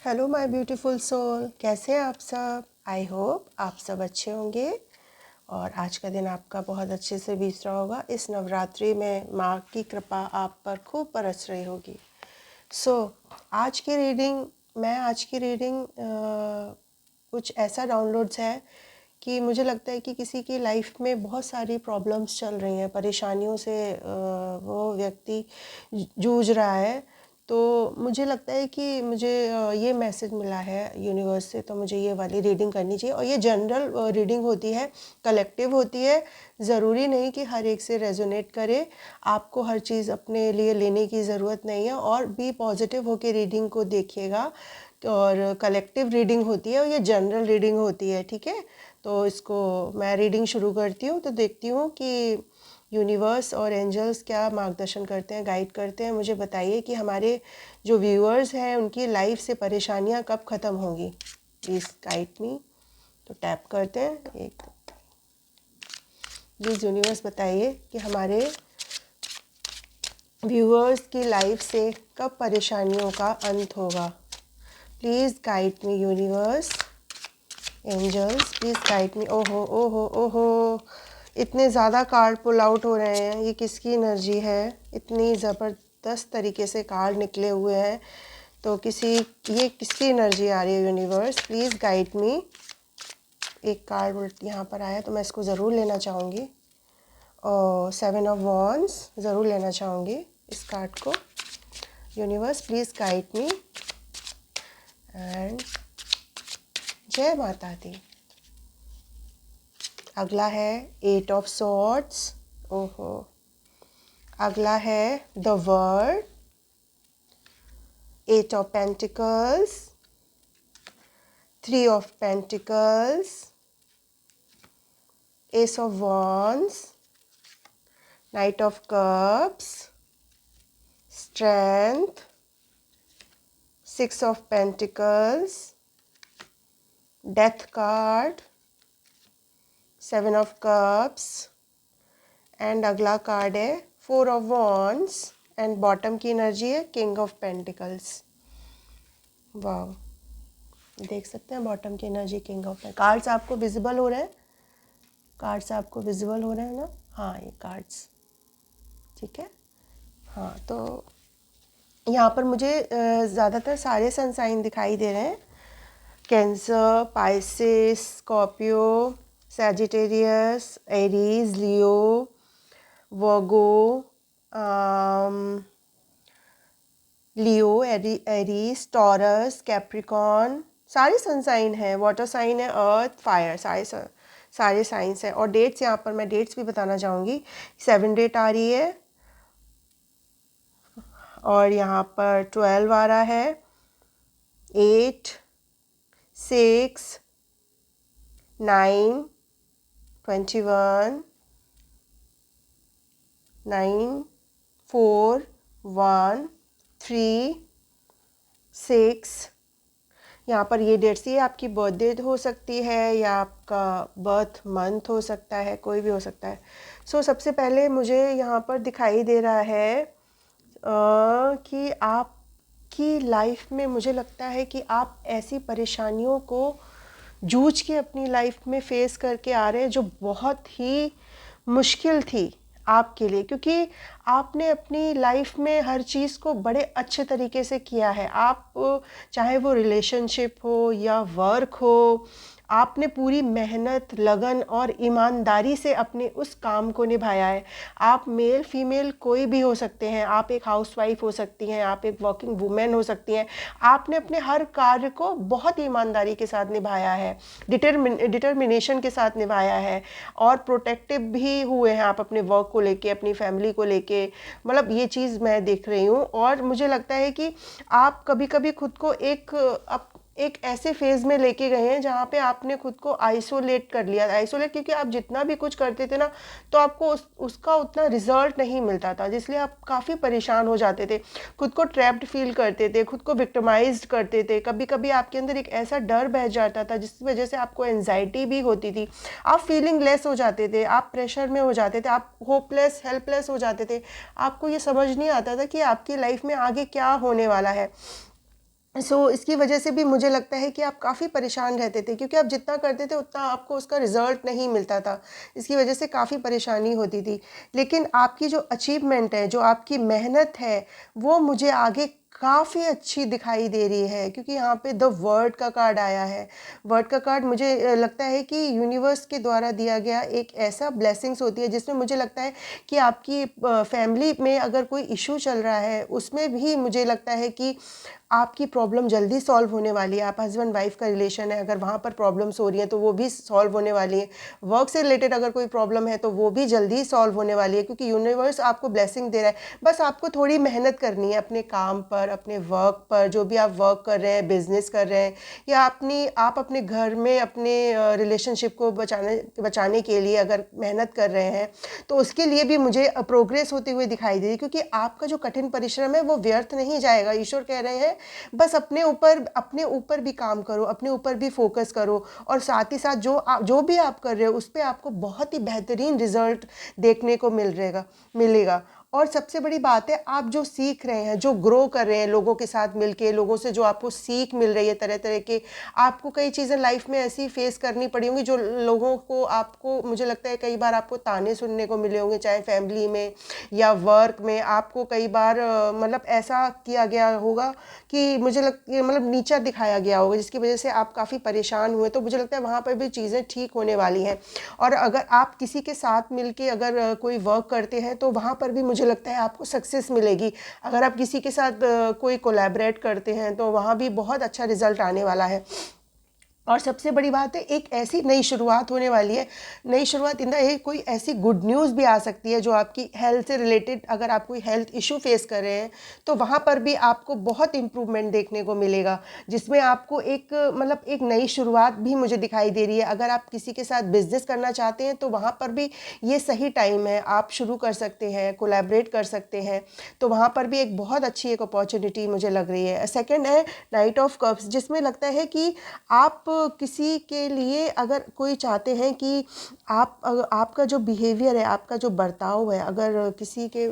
Hello my beautiful soul, कैसे हैं आप सब। आई होप आप सब अच्छे होंगे और आज का दिन आपका बहुत अच्छे से बीत रहा होगा। इस नवरात्रि में माँ की कृपा आप पर खूब बरस रही होगी। आज की रीडिंग कुछ ऐसा डाउनलोड्स है कि मुझे लगता है कि किसी की लाइफ में बहुत सारी प्रॉब्लम्स चल रही हैं, परेशानियों से वो व्यक्ति जूझ रहा है। तो मुझे लगता है कि मुझे ये मैसेज मिला है यूनिवर्स से, तो मुझे ये वाली रीडिंग करनी चाहिए। और ये जनरल रीडिंग होती है, कलेक्टिव होती है। ज़रूरी नहीं कि हर एक से रेजोनेट करे। आपको हर चीज़ अपने लिए लेने की ज़रूरत नहीं है और बी पॉजिटिव होकर रीडिंग को देखिएगा। और कलेक्टिव रीडिंग होती है और ये जनरल रीडिंग होती है, ठीक है। तो इसको मैं रीडिंग शुरू करती हूँ, तो देखती हूँ कि यूनिवर्स और एंजल्स क्या मार्गदर्शन करते हैं, गाइड करते हैं। मुझे बताइए कि हमारे जो व्यूअर्स हैं उनकी लाइफ से परेशानियां कब ख़त्म होंगी। प्लीज़ गाइड मी। तो टैप करते हैं एक। प्लीज़ यूनिवर्स बताइए कि हमारे व्यूअर्स की लाइफ से कब परेशानियों का अंत होगा। Please guide me universe, angels, please guide me. ओहो ओहो ओहो, इतने ज़्यादा कार्ड पुल आउट हो रहे हैं। ये किसकी एनर्जी है? इतनी ज़बरदस्त तरीके से कार्ड निकले हुए हैं। तो ये किसकी एनर्जी आ रही है यूनिवर्स? प्लीज़ गाइड मी। एक कार्ड यहाँ पर आया तो मैं इसको ज़रूर लेना चाहूँगी। और 7 ऑफ वॉन्ड्स ज़रूर लेना चाहूँगी इस कार्ड को। Universe please guide me and जय माता दी। अगला है 8 ऑफ सॉर्ड्स। ओहो। अगला है the world, 8 of pentacles, 3 of pentacles, S of wands, night of cups, strength, 6 of pentacles, death card, 7 of cups and अगला कार्ड है 4 ऑफ वॉन्ड्स एंड बॉटम की एनर्जी है किंग ऑफ पेंटिकल्स। वाह, देख सकते हैं बॉटम की energy king of pentacles. Cards आपको विजिबल हो रहे हैं? कार्ड्स आपको विजिबल हो रहे हैं ना? हाँ, ये कार्ड्स ठीक है। हाँ, तो यहाँ पर मुझे ज़्यादातर सारे सनसाइन दिखाई दे रहे हैं। Cancer, Pisces, Scorpio, Sagittarius, Aries, Leo, Virgo, Aries, Taurus, Capricorn, सारे सनसाइन हैं। वाटर साइन है, अर्थ, फायर, सारे साइंस हैं। और डेट्स यहाँ पर मैं डेट्स भी बताना चाहूँगी। 7 डेट आ रही है और यहाँ पर 12 आ रहा है, 8, 6, 9, 21, 9, 4, 1, 3, 6। यहाँ पर ये डेट्स, ये आपकी बर्थडे हो सकती है या आपका बर्थ मंथ हो सकता है, कोई भी हो सकता है। सबसे पहले मुझे यहाँ पर दिखाई दे रहा है कि आपकी लाइफ में, मुझे लगता है कि आप ऐसी परेशानियों को जूझ के अपनी लाइफ में फेस करके आ रहे हैं जो बहुत ही मुश्किल थी आपके लिए, क्योंकि आपने अपनी लाइफ में हर चीज़ को बड़े अच्छे तरीके से किया है। आप चाहे वो रिलेशनशिप हो या वर्क हो, आपने पूरी मेहनत, लगन और ईमानदारी से अपने उस काम को निभाया है। आप मेल फीमेल कोई भी हो सकते हैं, आप एक हाउसवाइफ हो सकती हैं, आप एक वर्किंग वुमेन हो सकती हैं। आपने अपने हर कार्य को बहुत ईमानदारी के साथ निभाया है, डिटर्मिनेशन के साथ निभाया है और प्रोटेक्टिव भी हुए हैं आप अपने वर्क को लेके, अपनी फैमिली को लेके। मतलब ये चीज़ मैं देख रही हूँ और मुझे लगता है कि आप कभी कभी खुद को एक ऐसे फेज़ में लेके गए हैं जहाँ पे आपने खुद को आइसोलेट कर लिया। आइसोलेट क्योंकि आप जितना भी कुछ करते थे ना, तो आपको उसका उतना रिजल्ट नहीं मिलता था, जिसलिए आप काफ़ी परेशान हो जाते थे, खुद को ट्रैप्ड फील करते थे, खुद को विक्टिमाइज्ड करते थे। कभी कभी आपके अंदर एक ऐसा डर बह जाता था जिसकी वजह से आपको एंजाइटी भी होती थी, आप फीलिंग लेस हो जाते थे, आप प्रेशर में हो जाते थे, आप होपलेस, हेल्पलेस हो जाते थे। आपको ये समझ नहीं आता था कि आपकी लाइफ में आगे क्या होने वाला है। इसकी वजह से भी मुझे लगता है कि आप काफ़ी परेशान रहते थे, क्योंकि आप जितना करते थे उतना आपको उसका रिज़ल्ट नहीं मिलता था। इसकी वजह से काफ़ी परेशानी होती थी। लेकिन आपकी जो अचीवमेंट है, जो आपकी मेहनत है, वो मुझे आगे काफ़ी अच्छी दिखाई दे रही है, क्योंकि यहाँ पे द वर्ड का कार्ड आया है। वर्ड का कार्ड मुझे लगता है कि यूनिवर्स के द्वारा दिया गया एक ऐसा ब्लेसिंग्स होती है, जिसमें मुझे लगता है कि आपकी फैमिली में अगर कोई इशू चल रहा है, उसमें भी मुझे लगता है कि आपकी प्रॉब्लम जल्दी सॉल्व होने वाली है। आप हस्बैंड वाइफ का रिलेशन है, अगर वहाँ पर प्रॉब्लम्स हो रही हैं तो वो भी सॉल्व होने वाली है। वर्क से रिलेटेड अगर कोई प्रॉब्लम है तो वो भी जल्दी सॉल्व होने वाली है, क्योंकि यूनिवर्स आपको ब्लेसिंग दे रहा है। बस आपको थोड़ी मेहनत करनी है अपने काम पर, अपने वर्क पर, जो भी आप वर्क कर रहे हैं, बिजनेस कर रहे हैं, या आप अपने घर में अपने रिलेशनशिप को बचाने के लिए अगर मेहनत कर रहे हैं, तो उसके लिए भी मुझे प्रोग्रेस होती हुई दिखाई दे रही है, क्योंकि आपका जो कठिन परिश्रम है वो व्यर्थ नहीं जाएगा। ईश्वर कह रहे हैं बस अपने ऊपर भी काम करो, अपने ऊपर भी फोकस करो, और साथ ही साथ जो भी आप कर रहे हो उस पर आपको बहुत ही बेहतरीन रिजल्ट देखने को मिलेगा। और सबसे बड़ी बात है, आप जो सीख रहे हैं, जो ग्रो कर रहे हैं लोगों के साथ मिलके, लोगों से जो आपको सीख मिल रही है तरह तरह के, आपको कई चीज़ें लाइफ में ऐसी फेस करनी पड़ी होंगी जो लोगों को, आपको मुझे लगता है कई बार आपको ताने सुनने को मिले होंगे, चाहे फैमिली में या वर्क में। आपको कई बार मतलब ऐसा किया गया होगा कि मतलब नीचा दिखाया गया होगा, जिसकी वजह से आप काफ़ी परेशान हुए। तो मुझे लगता है वहाँ पर भी चीज़ें ठीक होने वाली हैं। और अगर आप किसी के साथ मिलके अगर कोई वर्क करते हैं तो वहाँ पर भी मुझे लगता है आपको सक्सेस मिलेगी। अगर आप किसी के साथ कोई कोलैबोरेट करते हैं तो वहाँ भी बहुत अच्छा रिजल्ट आने वाला है। और सबसे बड़ी बात है, एक ऐसी नई शुरुआत होने वाली है। नई शुरुआत इन द कोई ऐसी गुड न्यूज़ भी आ सकती है जो आपकी हेल्थ से रिलेटेड, अगर आप कोई हेल्थ इशू फेस कर रहे हैं तो वहाँ पर भी आपको बहुत इम्प्रूवमेंट देखने को मिलेगा, जिसमें आपको एक मतलब एक नई शुरुआत भी मुझे दिखाई दे रही है। अगर आप किसी के साथ बिजनेस करना चाहते हैं तो वहाँ पर भी ये सही टाइम है, आप शुरू कर सकते हैं, कोलैबोरेट कर सकते हैं। तो वहाँ पर भी एक बहुत अच्छी एक अपॉर्चुनिटी मुझे लग रही है। सेकेंड है नाइट ऑफ कप्स, जिसमें लगता है कि आप किसी के लिए अगर कोई चाहते हैं कि आपका जो बिहेवियर है, आपका जो बर्ताव है, अगर किसी के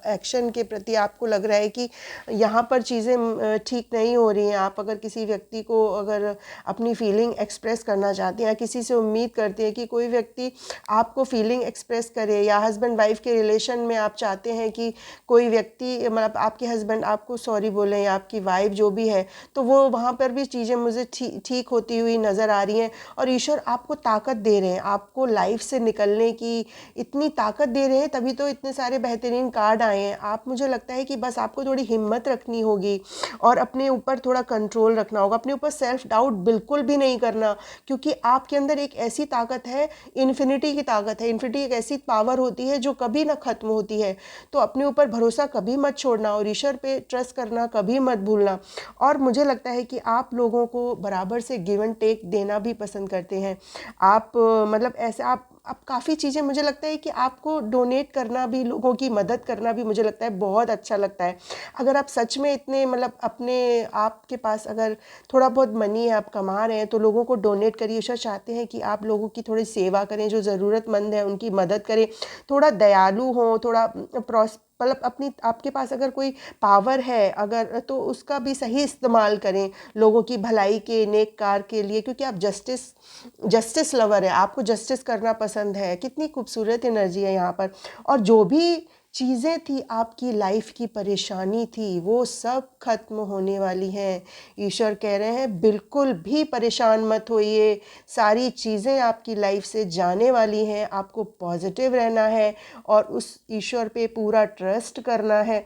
एक्शन के प्रति आपको लग रहा है कि यहाँ पर चीज़ें ठीक नहीं हो रही हैं, आप अगर किसी व्यक्ति को अगर अपनी फीलिंग एक्सप्रेस करना चाहते हैं, या किसी से उम्मीद करते हैं कि कोई व्यक्ति आपको फीलिंग एक्सप्रेस करे, या हस्बैंड वाइफ के रिलेशन में आप चाहते हैं कि कोई व्यक्ति मतलब आपके हस्बैंड आपको सॉरी बोलें, या आपकी वाइफ जो भी है, तो वो वहाँ पर भी चीज़ें मुझे ठीक होती हुई नज़र आ रही हैं। और ईश्वर आपको ताकत दे रहे हैं, आपको लाइफ से निकलने की इतनी ताकत दे रहे हैं, तभी तो इतने सारे बेहतरीन कार्ड आए हैं। आप, मुझे लगता है कि बस आपको थोड़ी हिम्मत रखनी होगी और अपने ऊपर थोड़ा कंट्रोल रखना होगा। अपने ऊपर सेल्फ डाउट बिल्कुल भी नहीं करना, क्योंकि आपके अंदर एक ऐसी ताकत है, इन्फिनिटी की ताकत है। इन्फिनिटी एक ऐसी पावर होती है जो कभी ना ख़त्म होती है। तो अपने ऊपर भरोसा कभी मत छोड़ना, और ईश्वर पे ट्रस्ट करना कभी मत भूलना। और मुझे लगता है कि आप लोगों को बराबर से गिव एंड टेक देना भी पसंद करते हैं। आप मतलब ऐसे आप काफ़ी चीज़ें, मुझे लगता है कि आपको डोनेट करना भी, लोगों की मदद करना भी मुझे लगता है बहुत अच्छा लगता है। अगर आप सच में इतने मतलब अपने आपके पास अगर थोड़ा बहुत मनी है, आप कमा रहे हैं, तो लोगों को डोनेट करिए। ईश्वर चाहते हैं कि आप लोगों की थोड़ी सेवा करें, जो ज़रूरतमंद है उनकी मदद करें, थोड़ा दयालु हों, थोड़ा मतलब अपनी, आपके पास अगर कोई पावर है अगर, तो उसका भी सही इस्तेमाल करें लोगों की भलाई के, नेक कार के लिए, क्योंकि आप जस्टिस लवर है, आपको जस्टिस करना पसंद है। कितनी खूबसूरत एनर्जी है यहाँ पर। और जो भी चीज़ें थी, आपकी लाइफ की परेशानी थी, वो सब खत्म होने वाली हैं। ईश्वर कह रहे हैं बिल्कुल भी परेशान मत होइए, सारी चीज़ें आपकी लाइफ से जाने वाली हैं। आपको पॉजिटिव रहना है और उस ईश्वर पे पूरा ट्रस्ट करना है।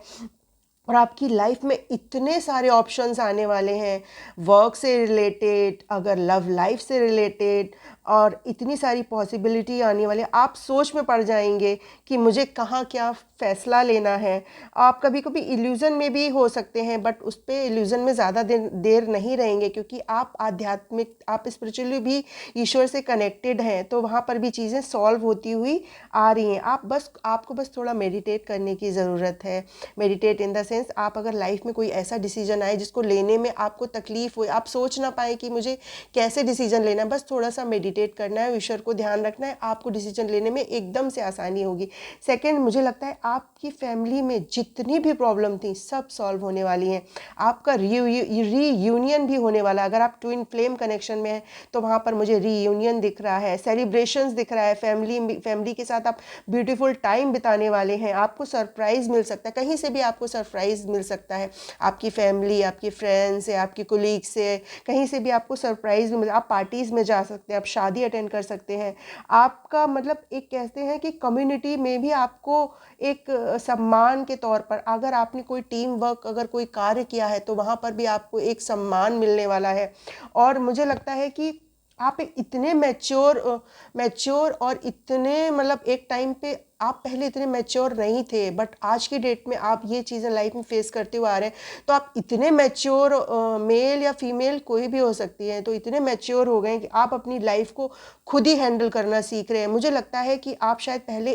और आपकी लाइफ में इतने सारे ऑप्शंस आने वाले हैं, वर्क से रिलेटेड, अगर लव लाइफ से रिलेटेड, और इतनी सारी पॉसिबिलिटी आने वाली है। आप सोच में पड़ जाएंगे कि मुझे कहाँ क्या फ़ैसला लेना है। आप कभी कभी इल्यूज़न में भी हो सकते हैं, बट उस पर इल्यूज़न में ज़्यादा देर नहीं रहेंगे, क्योंकि आप आध्यात्मिक, आप स्पिरिचुअली भी ईश्वर से कनेक्टेड हैं, तो वहाँ पर भी चीज़ें सॉल्व होती हुई आ रही हैं। आपको बस थोड़ा मेडिटेट करने की ज़रूरत है। मेडिटेट इन द सेंस आप अगर लाइफ में कोई ऐसा डिसीजन आए जिसको लेने में आपको तकलीफ हो, आप सोच ना पाए कि मुझे कैसे डिसीजन लेना है, बस थोड़ा सा मेडिटेट करना है, ईश्वर को ध्यान रखना है, आपको डिसीजन लेने में एकदम से आसानी होगी। सेकंड, मुझे लगता है आपकी फैमिली में जितनी भी प्रॉब्लम थी सब सॉल्व होने वाली हैं। आपका रीयूनियन भी होने वाला है। अगर आप ट्विन फ्लेम कनेक्शन में हैं तो वहाँ पर मुझे रीयूनियन दिख रहा है, सेलिब्रेशंस दिख रहा है, फैमिली के साथ आप ब्यूटीफुल टाइम बिताने वाले हैं। आपको सरप्राइज़ मिल सकता है, कहीं से भी आपको सरप्राइज़ मिल सकता है, आपकी फैमिली, आपके फ्रेंड्स से, आपके कोलीग से, कहीं से भी आपको सरप्राइज़ मिल, आप पार्टीज़ में जा सकते हैं, आप शादी अटेंड कर सकते हैं। आपका मतलब एक कहते हैं कि कम्युनिटी में भी आपको एक सम्मान के तौर पर, अगर आपने कोई टीम वर्क, अगर कोई कार्य किया है तो वहाँ पर भी आपको एक सम्मान मिलने वाला है। और मुझे लगता है कि आप इतने मैच्योर और इतने मतलब एक टाइम पे आप पहले इतने मैच्योर नहीं थे, बट आज की डेट में आप ये चीज़ें लाइफ में फेस करते हुए आ रहे हैं, तो आप इतने मैच्योर, मेल या फीमेल कोई भी हो सकती है, तो इतने मैच्योर हो गए हैं कि आप अपनी लाइफ को खुद ही हैंडल करना सीख रहे हैं। मुझे लगता है कि आप शायद पहले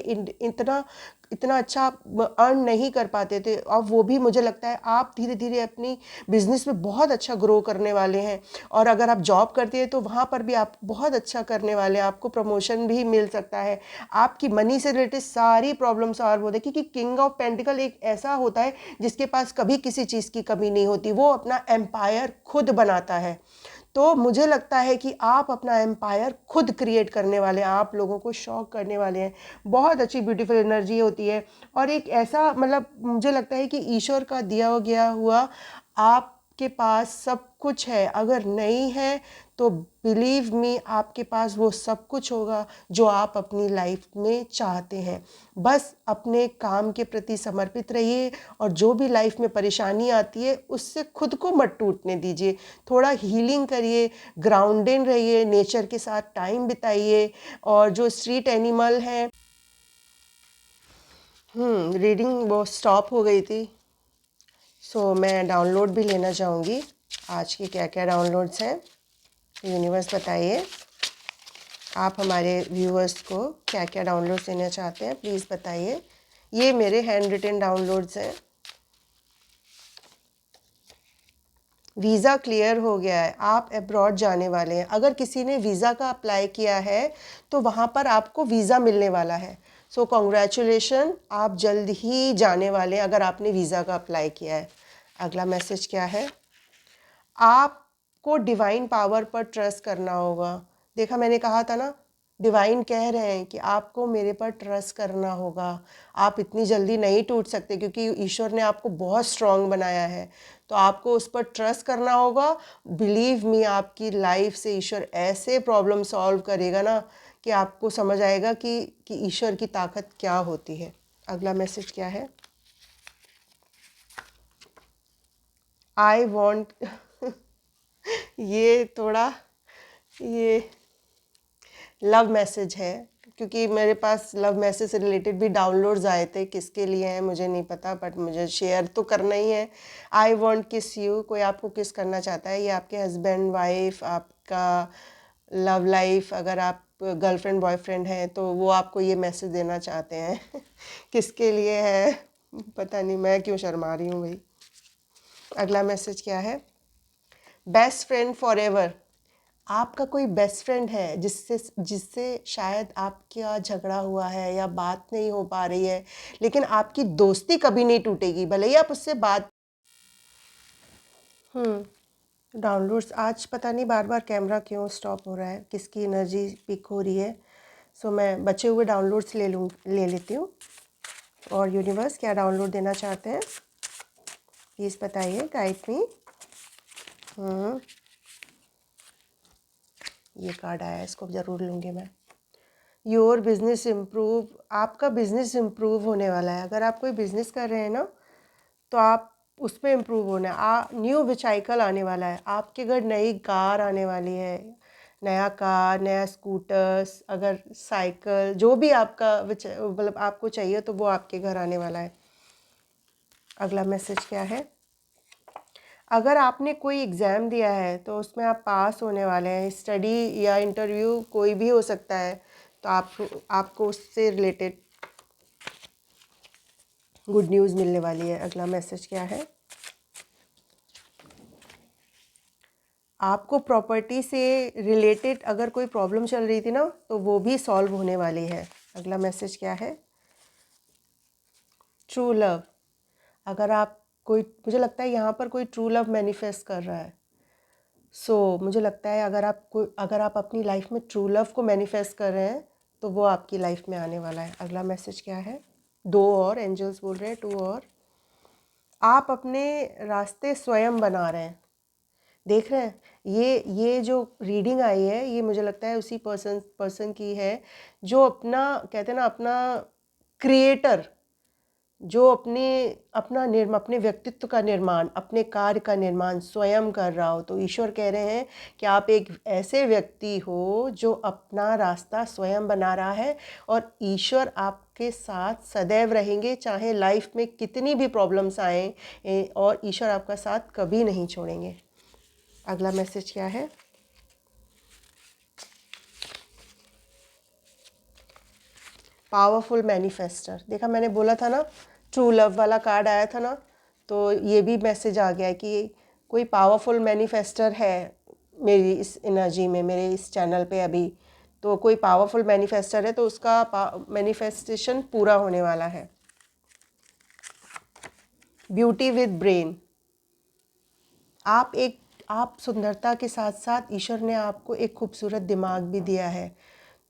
इतना अच्छा अर्न नहीं कर पाते थे, और वो भी मुझे लगता है आप धीरे धीरे अपनी बिजनेस में बहुत अच्छा ग्रो करने वाले हैं। और अगर आप जॉब करते हैं तो वहाँ पर भी आप बहुत अच्छा करने वाले हैं, आपको प्रमोशन भी मिल सकता है, आपकी मनी से रिलेटेड सारी प्रॉब्लम सॉल्व होती है, क्योंकि किंग ऑफ पेंटिकल एक ऐसा होता है जिसके पास कभी किसी चीज़ की कमी नहीं होती, वो अपना एम्पायर खुद बनाता है। तो मुझे लगता है कि आप अपना एम्पायर खुद क्रिएट करने वाले हैं, आप लोगों को शॉक करने वाले हैं। बहुत अच्छी ब्यूटीफुल एनर्जी होती है, और एक ऐसा मतलब मुझे लगता है कि ईश्वर का दिया गया हुआ आपके पास सब कुछ है। अगर नहीं है तो बिलीव मी, आपके पास वो सब कुछ होगा जो आप अपनी लाइफ में चाहते हैं। बस अपने काम के प्रति समर्पित रहिए, और जो भी लाइफ में परेशानी आती है उससे खुद को मत टूटने दीजिए। थोड़ा हीलिंग करिए, ग्राउंडेड रहिए, नेचर के साथ टाइम बिताइए। और जो स्ट्रीट एनिमल हैं, रीडिंग वो स्टॉप हो गई थी, सो मैं डाउनलोड भी लेना चाहूँगी। आज के क्या क्या डाउनलोड्स हैं यूनिवर्स बताइए। आप हमारे व्यूअर्स को क्या क्या डाउनलोड्स देना चाहते हैं प्लीज़ बताइए। ये मेरे हैंड रिटन डाउनलोड्स हैं। वीज़ा क्लियर हो गया है, आप अब्रॉड जाने वाले हैं। अगर किसी ने वीज़ा का अप्लाई किया है तो वहाँ पर आपको वीज़ा मिलने वाला है। सो कॉन्ग्रेचुलेशन, आप जल्द ही जाने वाले हैं अगर आपने वीज़ा का अप्लाई किया है। अगला मैसेज क्या है? आपको डिवाइन पावर पर ट्रस्ट करना होगा। देखा, मैंने कहा था ना, डिवाइन कह रहे हैं कि आपको मेरे पर ट्रस्ट करना होगा। आप इतनी जल्दी नहीं टूट सकते, क्योंकि ईश्वर ने आपको बहुत स्ट्रांग बनाया है, तो आपको उस पर ट्रस्ट करना होगा। बिलीव मी, आपकी लाइफ से ईश्वर ऐसे प्रॉब्लम सॉल्व करेगा ना कि आपको समझ आएगा कि ईश्वर की ताकत क्या होती है। अगला मैसेज क्या है? आई वॉन्ट ये थोड़ा ये लव मैसेज है, क्योंकि मेरे पास लव मैसेज से रिलेटेड भी डाउनलोड्स आए थे। किसके लिए हैं मुझे नहीं पता, बट मुझे शेयर तो करना ही है। आई वॉन्ट किस यू, कोई आपको किस करना चाहता है। ये आपके हस्बैंड वाइफ, आपका लव लाइफ, अगर आप गर्लफ्रेंड बॉयफ्रेंड हैं तो वो आपको ये मैसेज देना चाहते हैं। किसके लिए है पता नहीं, मैं क्यों शर्मा रही हूँ भाई। अगला मैसेज क्या है? Best friend for ever. आपका कोई बेस्ट फ्रेंड है जिससे जिससे शायद आपका झगड़ा हुआ है या बात नहीं हो पा रही है, लेकिन आपकी दोस्ती कभी नहीं टूटेगी, भले ही आप उससे बात। डाउनलोड्स आज पता नहीं बार बार कैमरा क्यों स्टॉप हो रहा है, किसकी एनर्जी पिक हो रही है। सो मैं बचे हुए डाउनलोड्स ले लेती हूँ। और यूनिवर्स क्या डाउनलोड देना चाहते हैं प्लीज़ बताइए, गाइड मी। ये कार्ड आया है, इसको ज़रूर लूँगी मैं। योर बिजनेस इम्प्रूव, आपका बिजनेस इम्प्रूव होने वाला है। अगर आप कोई बिजनेस कर रहे हैं ना तो आप उस पर इम्प्रूव होना है। न्यू व्हीकल आने वाला है, आपके घर नई कार आने वाली है, नया कार, नया स्कूटर्स, अगर साइकिल, जो भी आपका मतलब आपको चाहिए तो वो आपके घर आने वाला है। अगला मैसेज क्या है? अगर आपने कोई एग्ज़ाम दिया है तो उसमें आप पास होने वाले हैं। स्टडी या इंटरव्यू कोई भी हो सकता है, तो आपको उससे रिलेटेड गुड न्यूज़ मिलने वाली है। अगला मैसेज क्या है? आपको प्रॉपर्टी से रिलेटेड अगर कोई प्रॉब्लम चल रही थी ना, तो वो भी सॉल्व होने वाली है। अगला मैसेज क्या है? True love. अगर आप कोई, मुझे लगता है यहाँ पर कोई ट्रू लव मैनिफेस्ट कर रहा है। मुझे लगता है अगर आप अपनी लाइफ में ट्रू लव को मैनिफेस्ट कर रहे हैं तो वो आपकी लाइफ में आने वाला है। अगला मैसेज क्या है? 2 और एंजल्स बोल रहे हैं 2 और। आप अपने रास्ते स्वयं बना रहे हैं। देख रहे हैं, ये जो रीडिंग आई है, ये मुझे लगता है उसी पर्सन की है जो अपना, कहते हैं ना, अपना क्रिएटर, जो अपने व्यक्तित्व का निर्माण, अपने कार्य का निर्माण स्वयं कर रहा हो। तो ईश्वर कह रहे हैं कि आप एक ऐसे व्यक्ति हो जो अपना रास्ता स्वयं बना रहा है, और ईश्वर आपके साथ सदैव रहेंगे, चाहे लाइफ में कितनी भी प्रॉब्लम्स आएँ, और ईश्वर आपका साथ कभी नहीं छोड़ेंगे। अगला मैसेज क्या है? Powerful manifester. देखा, मैंने बोला था ना, ट्रू लव वाला कार्ड आया था ना, तो ये भी मैसेज आ गया है कि कोई पावरफुल मैनिफेस्टर है मेरी इस एनर्जी में, मेरे इस चैनल पे अभी। तो कोई पावरफुल मैनिफेस्टर है, तो उसका मैनिफेस्टेशन पूरा होने वाला है। Beauty with brain. आप सुंदरता के साथ साथ ईश्वर ने आपको एक खूबसूरत दिमाग भी दिया है।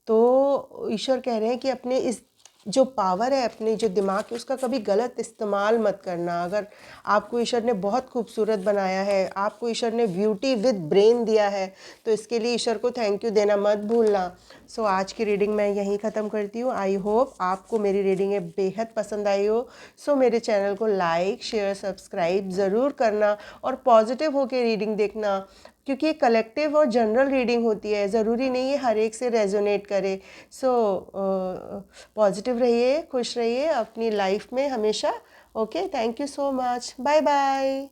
तो ईश्वर कह रहे हैं कि अपने इस जो पावर है, अपने जो दिमाग है, उसका कभी गलत इस्तेमाल मत करना। अगर आपको ईश्वर ने बहुत खूबसूरत बनाया है, आपको ईश्वर ने ब्यूटी विद ब्रेन दिया है, तो इसके लिए ईश्वर को थैंक यू देना मत भूलना। आज की रीडिंग मैं यहीं ख़त्म करती हूँ। आई होप आपको मेरी रीडिंग बेहद पसंद आई हो। मेरे चैनल को लाइक, शेयर, सब्सक्राइब ज़रूर करना, और पॉजिटिव होकर रीडिंग देखना, क्योंकि ये कलेक्टिव और जनरल रीडिंग होती है, ज़रूरी नहीं है हर एक से रेजोनेट करे। पॉजिटिव रहिए, खुश रहिए अपनी लाइफ में हमेशा। Okay, thank you so much, bye bye.